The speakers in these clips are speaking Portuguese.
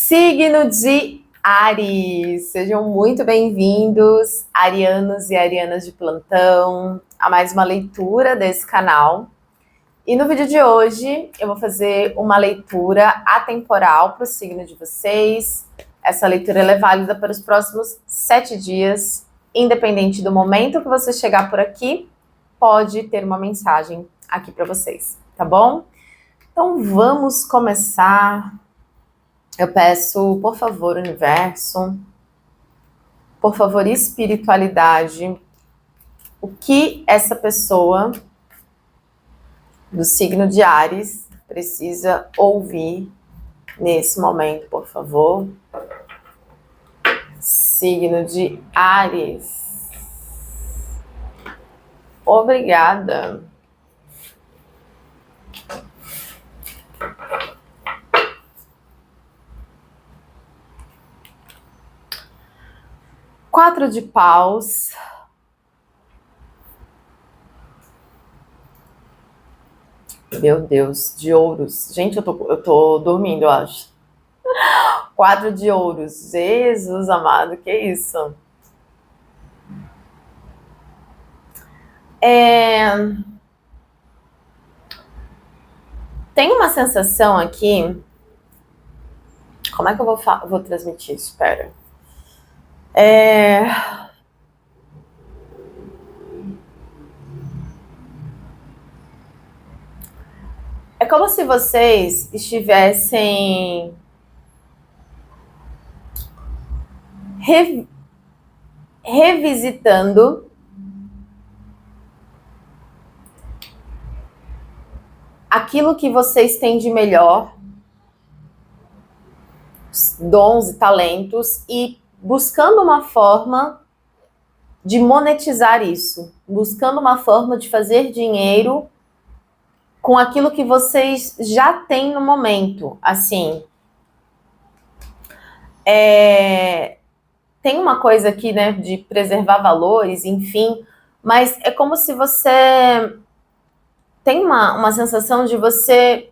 Signo de Áries, sejam muito bem-vindos, arianos e arianas de plantão, a mais uma leitura desse canal. E no vídeo de hoje eu vou fazer uma leitura atemporal para o signo de vocês. Essa leitura é válida para os próximos 7 dias, independente do momento que você chegar por aqui, pode ter uma mensagem aqui para vocês, tá bom? Então vamos começar. Eu peço, por favor, universo, por favor, espiritualidade, o que essa pessoa do signo de Áries precisa ouvir nesse momento, por favor. Signo de Áries. Obrigada. Quatro de paus. Meu Deus, de ouros. Gente, eu tô dormindo, eu acho. 4 de ouros. Jesus amado, que isso? Tem uma sensação aqui. Como é que eu vou transmitir isso? Espera. É como se vocês estivessem revisitando aquilo que vocês têm de melhor, dons e talentos, e buscando uma forma de monetizar isso, buscando uma forma de fazer dinheiro com aquilo que vocês já têm no momento. Assim, tem uma coisa aqui, né, de preservar valores, enfim, mas é como se você tem uma sensação de você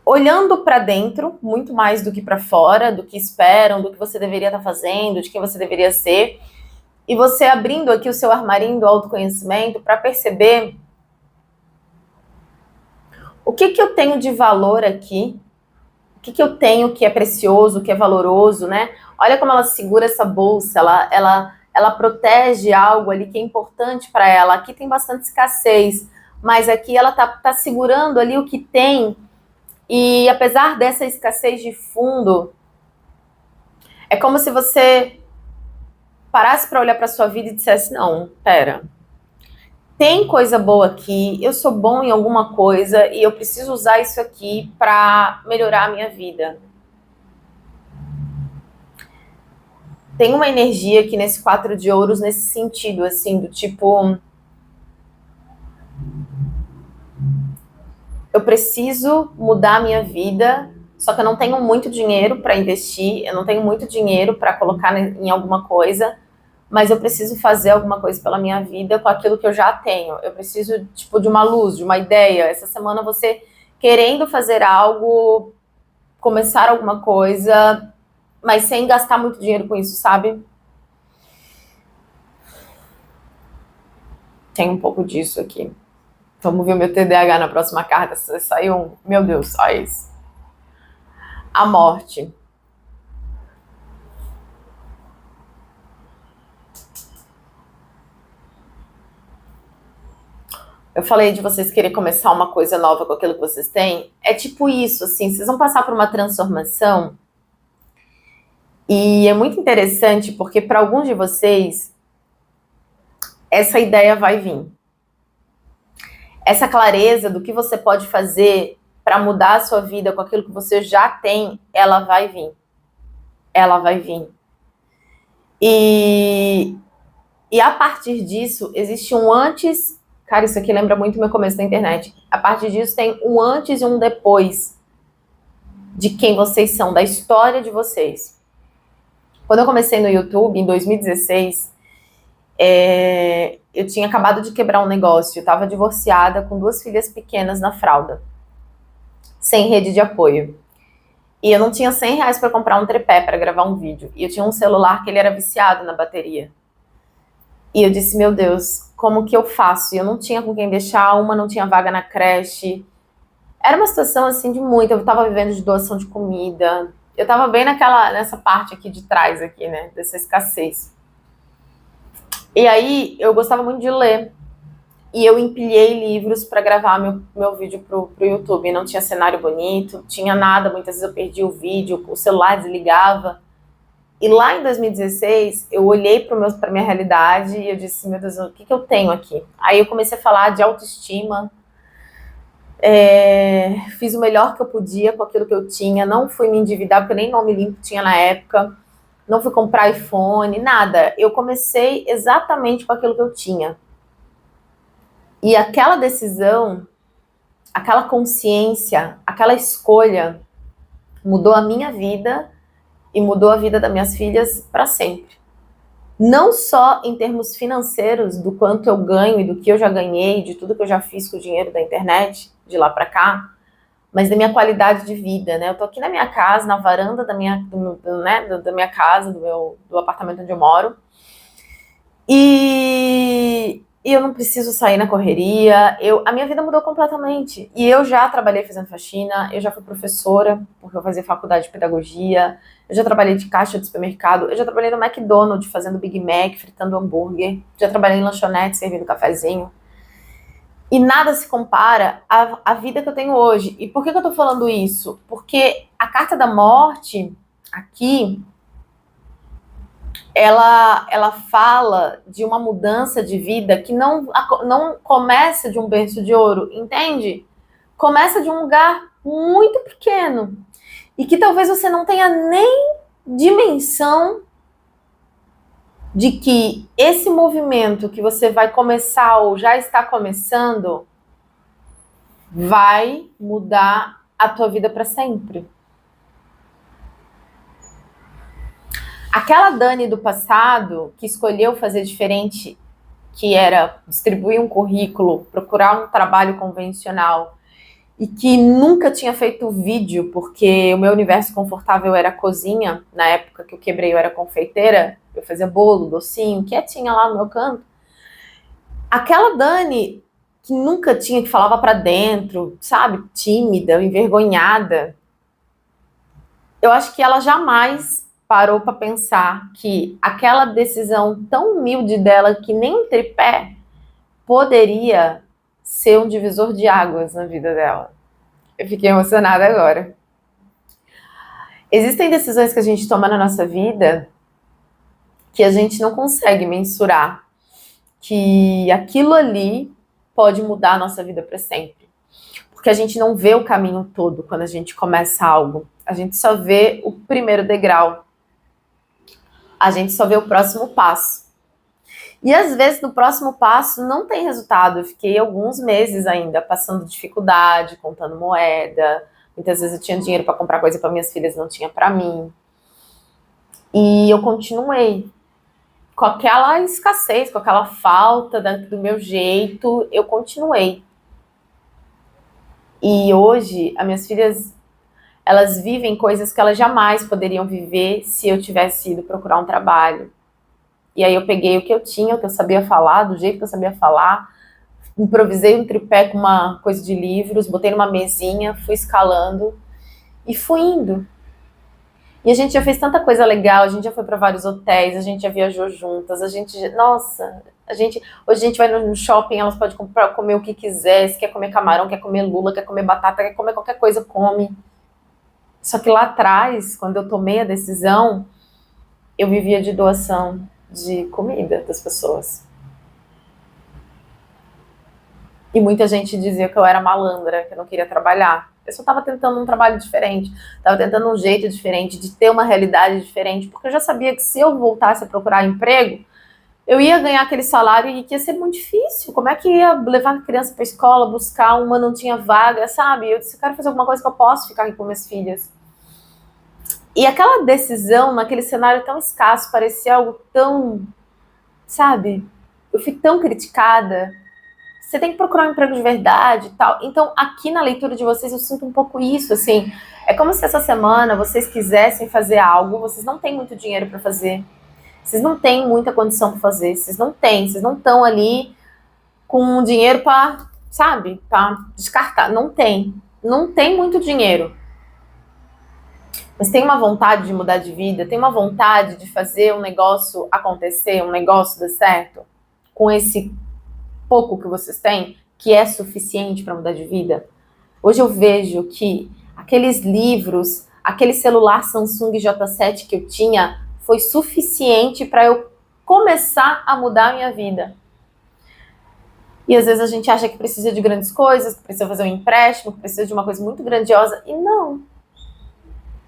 olhando para dentro, muito mais do que para fora, do que esperam, do que você deveria estar fazendo, de quem você deveria ser, e você abrindo aqui o seu armarinho do autoconhecimento para perceber o que eu tenho de valor aqui, o que eu tenho que é precioso, que é valoroso, né? Olha como ela segura essa bolsa, ela protege algo ali que é importante para ela. Aqui tem bastante escassez, mas aqui ela tá segurando ali o que tem. E apesar dessa escassez de fundo, é como se você parasse para olhar para sua vida e dissesse: não, pera, tem coisa boa aqui, eu sou bom em alguma coisa e eu preciso usar isso aqui para melhorar a minha vida. Tem uma energia aqui nesse 4 de ouros nesse sentido, assim, do tipo: eu preciso mudar a minha vida, só que eu não tenho muito dinheiro para investir, eu não tenho muito dinheiro para colocar em alguma coisa, mas eu preciso fazer alguma coisa pela minha vida com aquilo que eu já tenho. Eu preciso, tipo, de uma luz, de uma ideia. Essa semana você querendo fazer algo, começar alguma coisa, mas sem gastar muito dinheiro com isso, sabe? Tem um pouco disso aqui. Vamos ver o meu TDAH na próxima carta. Saiu um... Meu Deus, olha isso. A morte. Eu falei de vocês querer começar uma coisa nova com aquilo que vocês têm. É tipo isso, assim, vocês vão passar por uma transformação. E é muito interessante porque para alguns de vocês essa ideia vai vir. Essa clareza do que você pode fazer para mudar a sua vida com aquilo que você já tem, ela vai vir. Ela vai vir. E a partir disso, existe um antes... Cara, isso aqui lembra muito o meu começo da internet. A partir disso tem um antes e um depois de quem vocês são, da história de vocês. Quando eu comecei no YouTube, em 2016, eu tinha acabado de quebrar um negócio, eu estava divorciada com 2 filhas pequenas na fralda, sem rede de apoio. E eu não tinha R$ 100 para comprar um tripé para gravar um vídeo. E eu tinha um celular que ele era viciado na bateria. E eu disse, meu Deus, como que eu faço? E eu não tinha com quem deixar, uma não tinha vaga na creche. Era uma situação assim de muito. Eu tava vivendo de doação de comida. Eu tava bem nessa parte aqui de trás, aqui, né? Dessa escassez. E aí eu gostava muito de ler. E eu empilhei livros para gravar meu vídeo pro YouTube. Não tinha cenário bonito, tinha nada. Muitas vezes eu perdi o vídeo, o celular desligava. E lá em 2016, eu olhei para minha realidade e eu disse, meu Deus, o que eu tenho aqui? Aí eu comecei a falar de autoestima, fiz o melhor que eu podia com aquilo que eu tinha, não fui me endividar, porque nem nome limpo tinha na época, não fui comprar iPhone, nada. Eu comecei exatamente com aquilo que eu tinha. E aquela decisão, aquela consciência, aquela escolha mudou a minha vida e mudou a vida das minhas filhas para sempre. Não só em termos financeiros, do quanto eu ganho e do que eu já ganhei, de tudo que eu já fiz com o dinheiro da internet, de lá para cá, mas da minha qualidade de vida, né? Eu tô aqui na minha casa, na varanda da minha casa, do apartamento onde eu moro, e eu não preciso sair na correria, a minha vida mudou completamente. E eu já trabalhei fazendo faxina, eu já fui professora, porque eu fazia faculdade de pedagogia, eu já trabalhei de caixa de supermercado, eu já trabalhei no McDonald's fazendo Big Mac, fritando hambúrguer, já trabalhei em lanchonete servindo cafezinho. E nada se compara à vida que eu tenho hoje. E por que eu tô falando isso? Porque a carta da morte, aqui, ela fala de uma mudança de vida que não começa de um berço de ouro, entende? Começa de um lugar muito pequeno e que talvez você não tenha nem dimensão de que esse movimento que você vai começar ou já está começando vai mudar a tua vida para sempre. Aquela Dani do passado que escolheu fazer diferente, que era distribuir um currículo, procurar um trabalho convencional e que nunca tinha feito vídeo, porque o meu universo confortável era a cozinha. Na época que eu quebrei, eu era confeiteira, eu fazia bolo, docinho, quietinha lá no meu canto. Aquela Dani que nunca tinha, que falava para dentro, sabe, tímida, envergonhada, eu acho que ela jamais parou para pensar que aquela decisão tão humilde dela, que nem um tripé, poderia ser um divisor de águas na vida dela. Eu fiquei emocionada agora. Existem decisões que a gente toma na nossa vida que a gente não consegue mensurar, que aquilo ali pode mudar a nossa vida para sempre. Porque a gente não vê o caminho todo quando a gente começa algo. A gente só vê o primeiro degrau. A gente só vê o próximo passo. E às vezes no próximo passo não tem resultado. Eu fiquei alguns meses ainda passando dificuldade, contando moeda. Muitas vezes eu tinha dinheiro para comprar coisa para minhas filhas, não tinha para mim. E eu continuei com aquela escassez, com aquela falta do meu jeito, eu continuei. E hoje, as minhas filhas, elas vivem coisas que elas jamais poderiam viver se eu tivesse ido procurar um trabalho. E aí eu peguei o que eu tinha, o que eu sabia falar, do jeito que eu sabia falar, improvisei um tripé com uma coisa de livros, botei numa mesinha, fui escalando e fui indo. E a gente já fez tanta coisa legal, a gente já foi para vários hotéis, a gente já viajou juntas, nossa, hoje a gente vai no shopping, elas podem comer o que quiser, se quer comer camarão, quer comer lula, quer comer batata, quer comer qualquer coisa, come. Só que lá atrás, quando eu tomei a decisão, eu vivia de doação de comida das pessoas. E muita gente dizia que eu era malandra, que eu não queria trabalhar. Eu só estava tentando um trabalho diferente, estava tentando um jeito diferente, de ter uma realidade diferente, porque eu já sabia que se eu voltasse a procurar emprego, eu ia ganhar aquele salário e que ia ser muito difícil. Como é que ia levar a criança para a escola, buscar uma, não tinha vaga, sabe? Eu disse, eu quero fazer alguma coisa que eu possa ficar aqui com minhas filhas. E aquela decisão, naquele cenário tão escasso, parecia algo tão, sabe? Eu fui tão criticada, você tem que procurar um emprego de verdade e tal. Então, aqui na leitura de vocês, eu sinto um pouco isso, assim. É como se essa semana vocês quisessem fazer algo, vocês não têm muito dinheiro para fazer, vocês não têm muita condição para fazer, vocês não estão ali com dinheiro para, sabe, para descartar. Não tem muito dinheiro. Mas tem uma vontade de mudar de vida, tem uma vontade de fazer um negócio acontecer, um negócio dar certo, com esse pouco que vocês têm, que é suficiente para mudar de vida. Hoje eu vejo que aqueles livros, aquele celular Samsung J7 que eu tinha, foi suficiente para eu começar a mudar a minha vida. E às vezes a gente acha que precisa de grandes coisas, que precisa fazer um empréstimo, que precisa de uma coisa muito grandiosa, e não.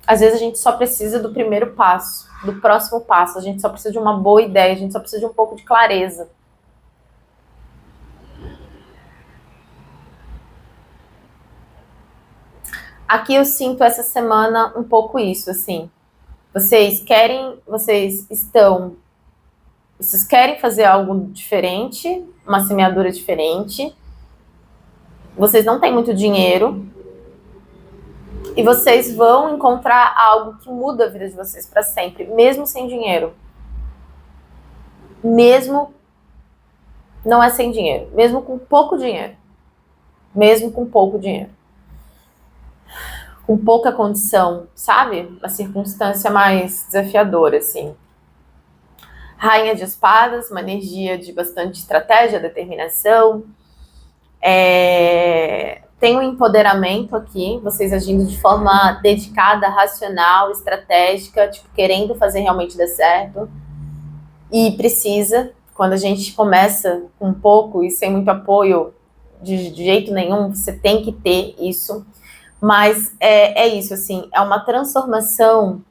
Às vezes a gente só precisa do primeiro passo, do próximo passo, a gente só precisa de uma boa ideia, a gente só precisa de um pouco de clareza. Aqui eu sinto essa semana um pouco isso, assim. Vocês querem fazer algo diferente, uma semeadura diferente. Vocês não têm muito dinheiro e vocês vão encontrar algo que muda a vida de vocês para sempre, mesmo sem dinheiro. Mesmo não é sem dinheiro, mesmo com pouco dinheiro. Mesmo com pouco dinheiro. Com pouca condição, sabe? Uma circunstância mais desafiadora, assim. Rainha de Espadas, uma energia de bastante estratégia, determinação. Tem um empoderamento aqui, vocês agindo de forma dedicada, racional, estratégica, tipo, querendo fazer realmente dar certo. E precisa, quando a gente começa com pouco e sem muito apoio, de jeito nenhum, você tem que ter isso. Mas é isso, assim, é uma transformação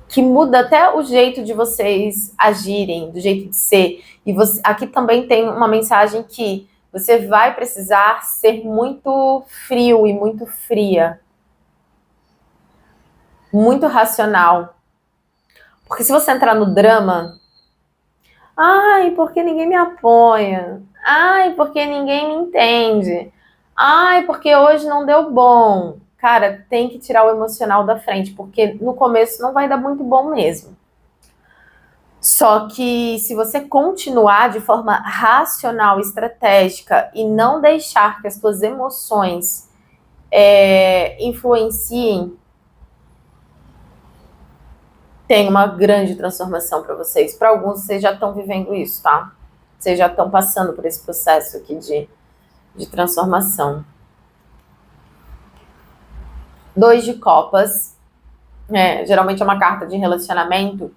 que muda até o jeito de vocês agirem, do jeito de ser. E aqui também tem uma mensagem que você vai precisar ser muito frio e muito fria. Muito racional. Porque se você entrar no drama, ai, porque ninguém me apoia. Ai, porque ninguém me entende. Ai, porque hoje não deu bom. Cara, tem que tirar o emocional da frente, porque no começo não vai dar muito bom mesmo. Só que se você continuar de forma racional, estratégica e não deixar que as suas emoções influenciem, tem uma grande transformação para vocês. Para alguns, vocês já estão vivendo isso, tá? Vocês já estão passando por esse processo aqui de transformação. 2 de copas. Geralmente é uma carta de relacionamento,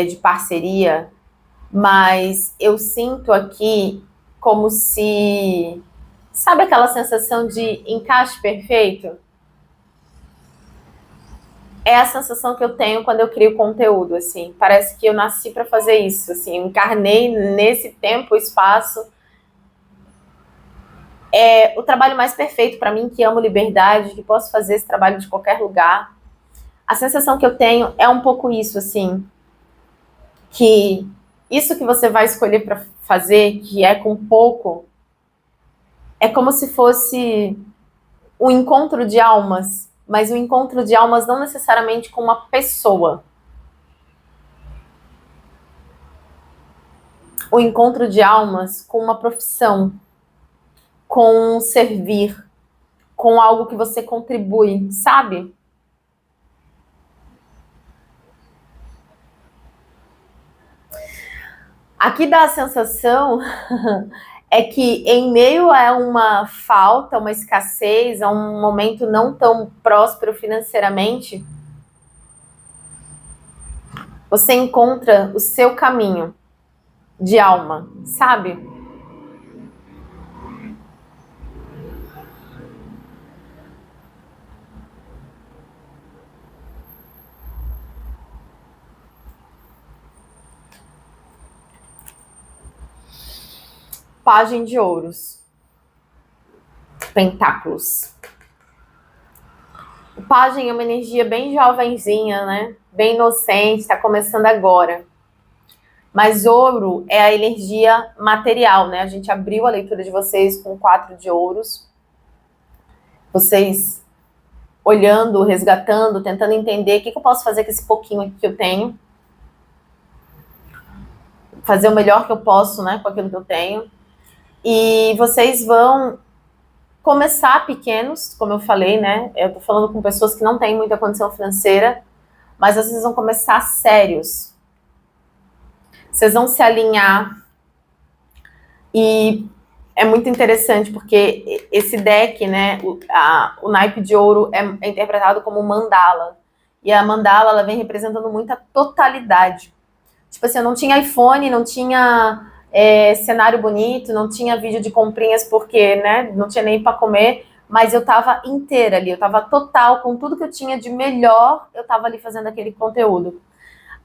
de parceria, mas eu sinto aqui como se... Sabe aquela sensação de encaixe perfeito? É a sensação que eu tenho quando eu crio conteúdo, assim. Parece que eu nasci para fazer isso, assim. Eu encarnei nesse tempo, espaço. É o trabalho mais perfeito para mim, que amo liberdade, que posso fazer esse trabalho de qualquer lugar. A sensação que eu tenho é um pouco isso, assim. Que isso que você vai escolher para fazer, que é com pouco, é como se fosse um encontro de almas, mas um encontro de almas não necessariamente com uma pessoa. O encontro de almas com uma profissão, com um servir, com algo que você contribui, sabe? Aqui dá a sensação é que em meio a uma falta, uma escassez, a um momento não tão próspero financeiramente, você encontra o seu caminho de alma, sabe? Pagem de ouros. Pentáculos. O Pagem é uma energia bem jovenzinha, né? Bem inocente, está começando agora. Mas ouro é a energia material, né? A gente abriu a leitura de vocês com 4 de ouros. Vocês olhando, resgatando, tentando entender o que eu posso fazer com esse pouquinho aqui que eu tenho. Fazer o melhor que eu posso, né, com aquilo que eu tenho. E vocês vão começar pequenos, como eu falei, né? Eu tô falando com pessoas que não têm muita condição financeira, mas vocês vão começar sérios. Vocês vão se alinhar. E é muito interessante porque esse deck, né, o naipe de ouro é interpretado como mandala. E a mandala, ela vem representando muita totalidade. Tipo assim, eu não tinha iPhone, não tinha cenário bonito, não tinha vídeo de comprinhas porque, né, não tinha nem para comer, mas eu tava inteira ali, eu tava total, com tudo que eu tinha de melhor, eu tava ali fazendo aquele conteúdo.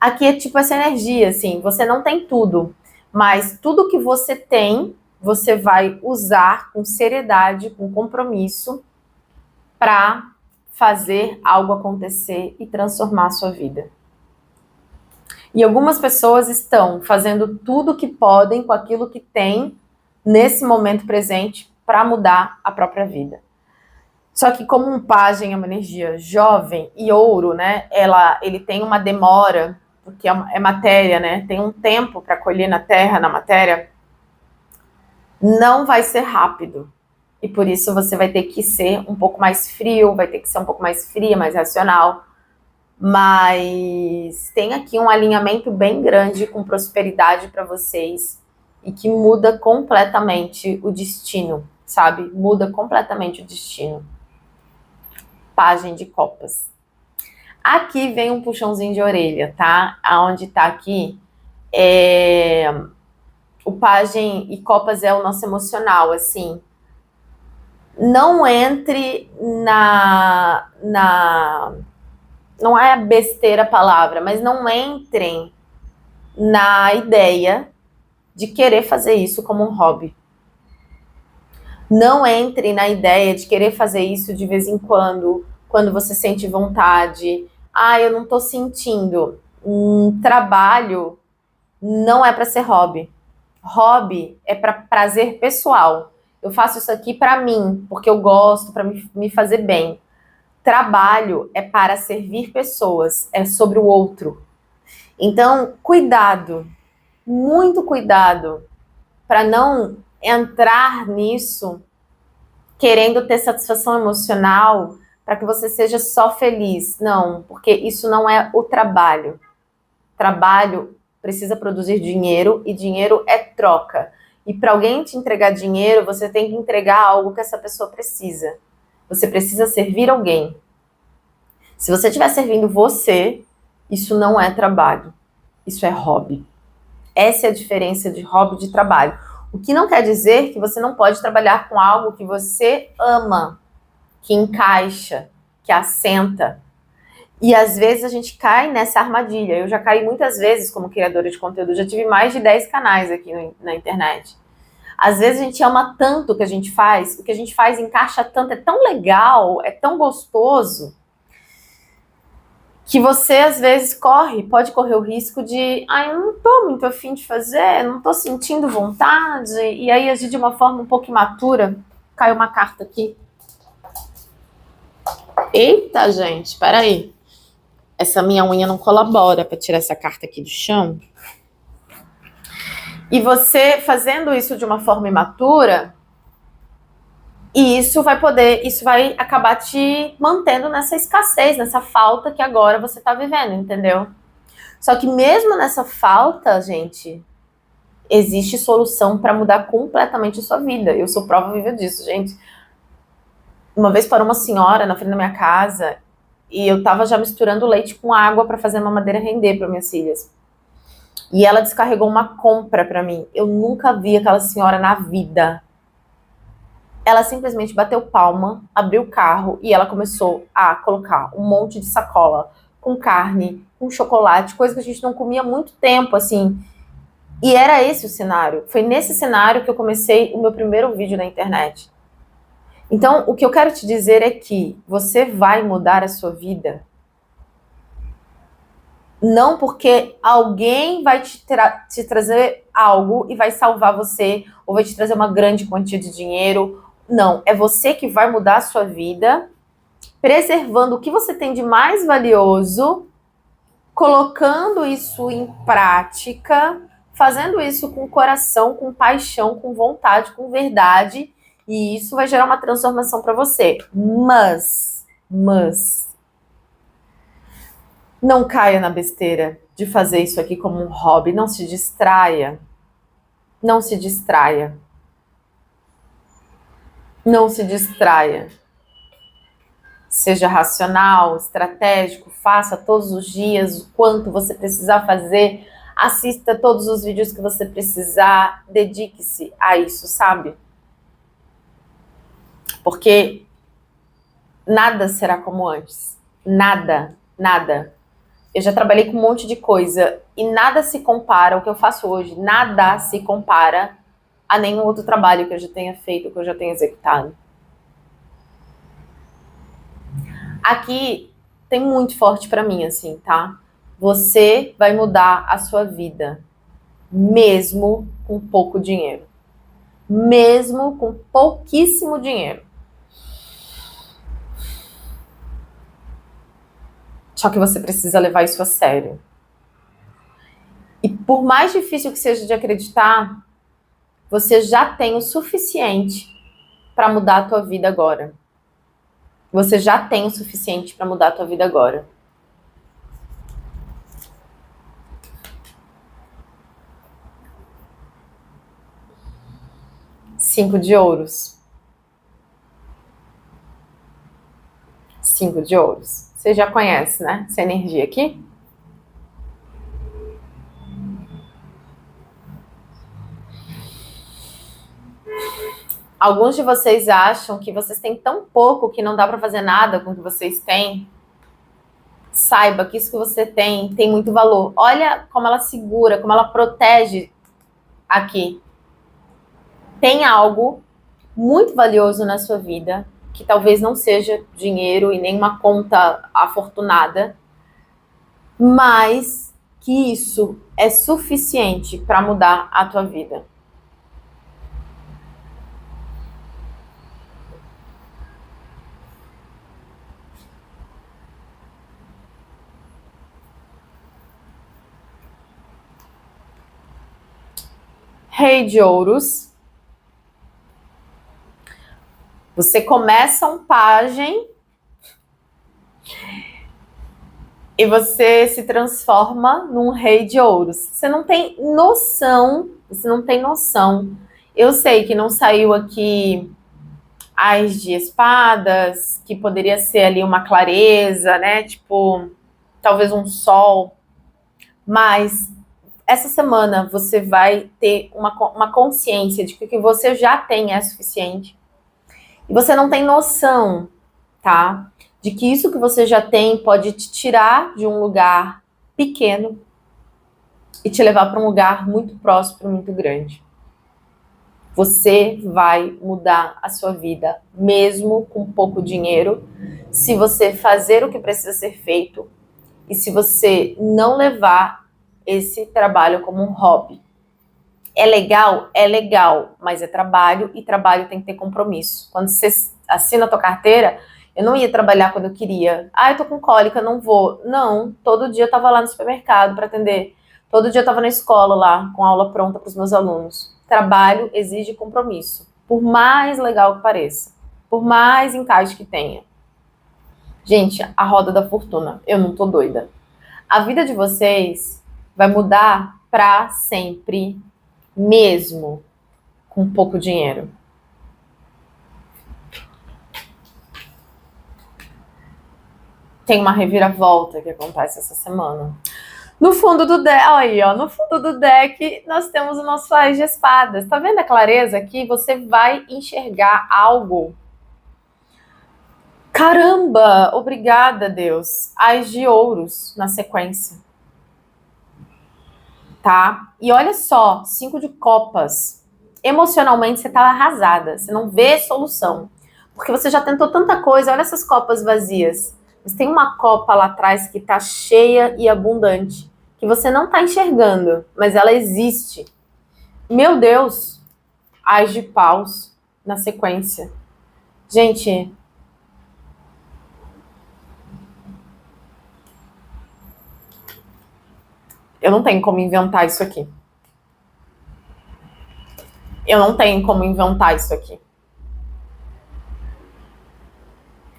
Aqui é tipo essa energia, assim, você não tem tudo, mas tudo que você tem, você vai usar com seriedade, com compromisso, para fazer algo acontecer e transformar a sua vida. E algumas pessoas estão fazendo tudo o que podem com aquilo que têm nesse momento presente para mudar a própria vida. Só que como um pajem é uma energia jovem e ouro, né? Ele tem uma demora, porque é matéria, né? Tem um tempo para colher na terra, na matéria. Não vai ser rápido. E por isso você vai ter que ser um pouco mais frio, vai ter que ser um pouco mais fria, mais racional. Mas tem aqui um alinhamento bem grande com prosperidade para vocês e que muda completamente o destino, sabe? Muda completamente o destino. Pajem de copas. Aqui vem um puxãozinho de orelha, tá? Aonde tá aqui o pajem e copas é o nosso emocional, assim. Não entre não é besteira a palavra, mas não entrem na ideia de querer fazer isso como um hobby. Não entrem na ideia de querer fazer isso de vez em quando você sente vontade. Eu não tô sentindo. Trabalho não é para ser hobby. Hobby é para prazer pessoal. Eu faço isso aqui para mim, porque eu gosto, para me fazer bem. Trabalho é para servir pessoas, é sobre o outro. Então, cuidado, muito cuidado, para não entrar nisso querendo ter satisfação emocional para que você seja só feliz. Não, porque isso não é o trabalho. Trabalho precisa produzir dinheiro e dinheiro é troca. E para alguém te entregar dinheiro, você tem que entregar algo que essa pessoa precisa. Você precisa servir alguém. Se você estiver servindo você, isso não é trabalho. Isso é hobby. Essa é a diferença de hobby e de trabalho. O que não quer dizer que você não pode trabalhar com algo que você ama, que encaixa, que assenta. E às vezes a gente cai nessa armadilha. Eu já caí muitas vezes como criadora de conteúdo. Já tive mais de 10 canais aqui na internet. Às vezes a gente ama tanto o que a gente faz, o que a gente faz encaixa tanto, é tão legal, é tão gostoso, que você às vezes pode correr o risco de eu não tô muito afim de fazer, não tô sentindo vontade, e aí agir de uma forma um pouco imatura. Caiu uma carta aqui. Eita, gente, peraí. Essa minha unha não colabora para tirar essa carta aqui do chão. E você fazendo isso de uma forma imatura, e isso vai acabar te mantendo nessa escassez, nessa falta que agora você tá vivendo, entendeu? Só que mesmo nessa falta, gente, existe solução para mudar completamente a sua vida. Eu sou prova viva disso, gente. Uma vez parou uma senhora na frente da minha casa e eu tava já misturando leite com água para fazer a mamadeira render para minhas filhas. E ela descarregou uma compra para mim. Eu nunca vi aquela senhora na vida. Ela simplesmente bateu palma, abriu o carro e ela começou a colocar um monte de sacola com carne, com chocolate, coisa que a gente não comia há muito tempo, assim. E era esse o cenário. Foi nesse cenário que eu comecei o meu primeiro vídeo na internet. Então, o que eu quero te dizer é que você vai mudar a sua vida Não porque alguém vai te trazer algo e vai salvar você, ou vai te trazer uma grande quantia de dinheiro. Não, é você que vai mudar a sua vida, preservando o que você tem de mais valioso, colocando isso em prática, fazendo isso com coração, com paixão, com vontade, com verdade, e isso vai gerar uma transformação para você. Mas, não caia na besteira de fazer isso aqui como um hobby, não se distraia. Não se distraia. Não se distraia. Seja racional, estratégico, faça todos os dias o quanto você precisar fazer, assista todos os vídeos que você precisar, dedique-se a isso, sabe? Porque nada será como antes. Nada, nada. Eu já trabalhei com um monte de coisa e nada se compara, o que eu faço hoje, nada se compara a nenhum outro trabalho que eu já tenha feito, que eu já tenha executado. Aqui tem muito forte pra mim, assim, tá? Você vai mudar a sua vida, mesmo com pouco dinheiro. Mesmo com pouquíssimo dinheiro. Só que você precisa levar isso a sério. E por mais difícil que seja de acreditar, você já tem o suficiente para mudar a tua vida agora. Você já tem o suficiente para mudar a tua vida agora. Cinco de ouros. Cinco de ouros. Você já conhece, né? Essa energia aqui? Alguns de vocês acham que vocês têm tão pouco que não dá para fazer nada com o que vocês têm. Saiba que isso que você tem muito valor. Olha como ela segura, como ela protege aqui. Tem algo muito valioso na sua vida, que talvez não seja dinheiro e nem uma conta afortunada, mas que isso é suficiente para mudar a tua vida. Rei de ouros. Você começa um pajem e você se transforma num rei de ouros. Você não tem noção, você não tem noção. Eu sei que não saiu aqui Ás de espadas, que poderia ser ali uma clareza, né? Tipo, talvez um sol. Mas essa semana você vai ter uma consciência de que o que você já tem é suficiente. E você não tem noção, tá? De que isso que você já tem pode te tirar de um lugar pequeno e te levar para um lugar muito próspero, muito grande. Você vai mudar a sua vida, mesmo com pouco dinheiro, se você fazer o que precisa ser feito e se você não levar esse trabalho como um hobby. É legal? É legal, mas é trabalho e trabalho tem que ter compromisso. Quando você assina a tua carteira, eu não ia trabalhar quando eu queria. Ah, eu tô com cólica, não vou. Não, todo dia eu tava lá no supermercado para atender. Todo dia eu tava na escola lá, com a aula pronta para os meus alunos. Trabalho exige compromisso, por mais legal que pareça, por mais encaixe que tenha. Gente, a roda da fortuna, eu não tô doida. A vida de vocês vai mudar para sempre, mesmo com pouco dinheiro. Tem uma reviravolta que acontece essa semana. No fundo do deck, aí, ó, no fundo do deck, nós temos o nosso Ás de espadas. Tá vendo a clareza aqui? Você vai enxergar algo. Caramba, obrigada, Deus. Ás de ouros na sequência. Tá? E olha só, 5 de copas. Emocionalmente você tá arrasada, você não vê solução. Porque você já tentou tanta coisa, olha essas copas vazias. Mas tem uma copa lá atrás que está cheia e abundante, que você não está enxergando, mas ela existe. Meu Deus, Ás de paus na sequência. Gente, eu não tenho como inventar isso aqui. Eu não tenho como inventar isso aqui.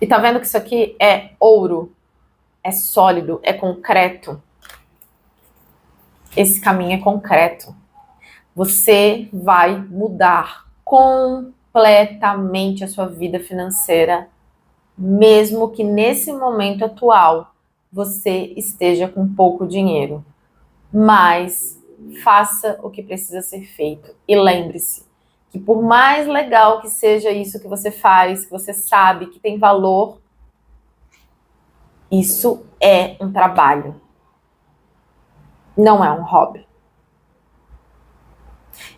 E tá vendo que isso aqui é ouro, é sólido, é concreto. Esse caminho é concreto. Você vai mudar completamente a sua vida financeira, mesmo que nesse momento atual você esteja com pouco dinheiro. Mas faça o que precisa ser feito. E lembre-se que por mais legal que seja isso que você faz, que você sabe que tem valor, isso é um trabalho. Não é um hobby.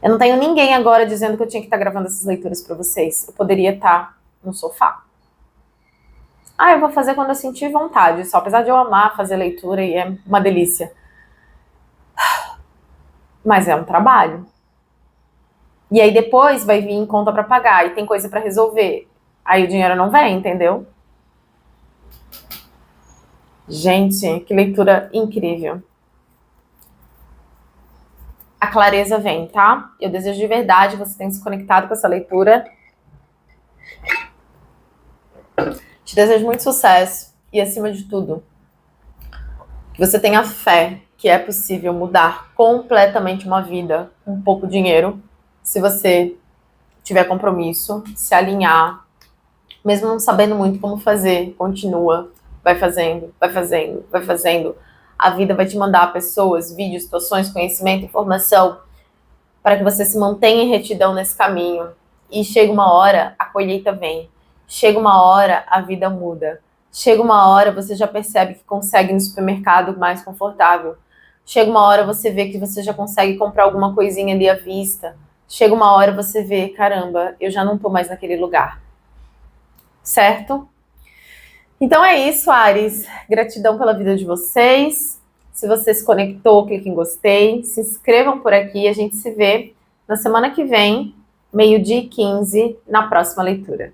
Eu não tenho ninguém agora dizendo que eu tinha que estar gravando essas leituras para vocês. Eu poderia estar no sofá. Eu vou fazer quando eu sentir vontade. Só apesar de eu amar fazer leitura e é uma delícia. Mas é um trabalho. E aí depois vai vir conta para pagar e tem coisa para resolver. Aí o dinheiro não vem, entendeu? Gente, que leitura incrível. A clareza vem, tá? Eu desejo de verdade você tenha se conectado com essa leitura. Te desejo muito sucesso e, acima de tudo, que você tenha fé que é possível mudar completamente uma vida com pouco dinheiro, se você tiver compromisso, se alinhar, mesmo não sabendo muito como fazer, continua, vai fazendo, vai fazendo, vai fazendo. A vida vai te mandar pessoas, vídeos, situações, conhecimento, informação, para que você se mantenha em retidão nesse caminho. E chega uma hora, a colheita vem. Chega uma hora, a vida muda. Chega uma hora, você já percebe que consegue ir no supermercado mais confortável. Chega uma hora, você vê que você já consegue comprar alguma coisinha ali à vista. Chega uma hora, você vê, caramba, eu já não tô mais naquele lugar. Certo? Então é isso, Áries. Gratidão pela vida de vocês. Se você se conectou, clique em gostei. Se inscrevam por aqui. A gente se vê na semana que vem, 12h15, na próxima leitura.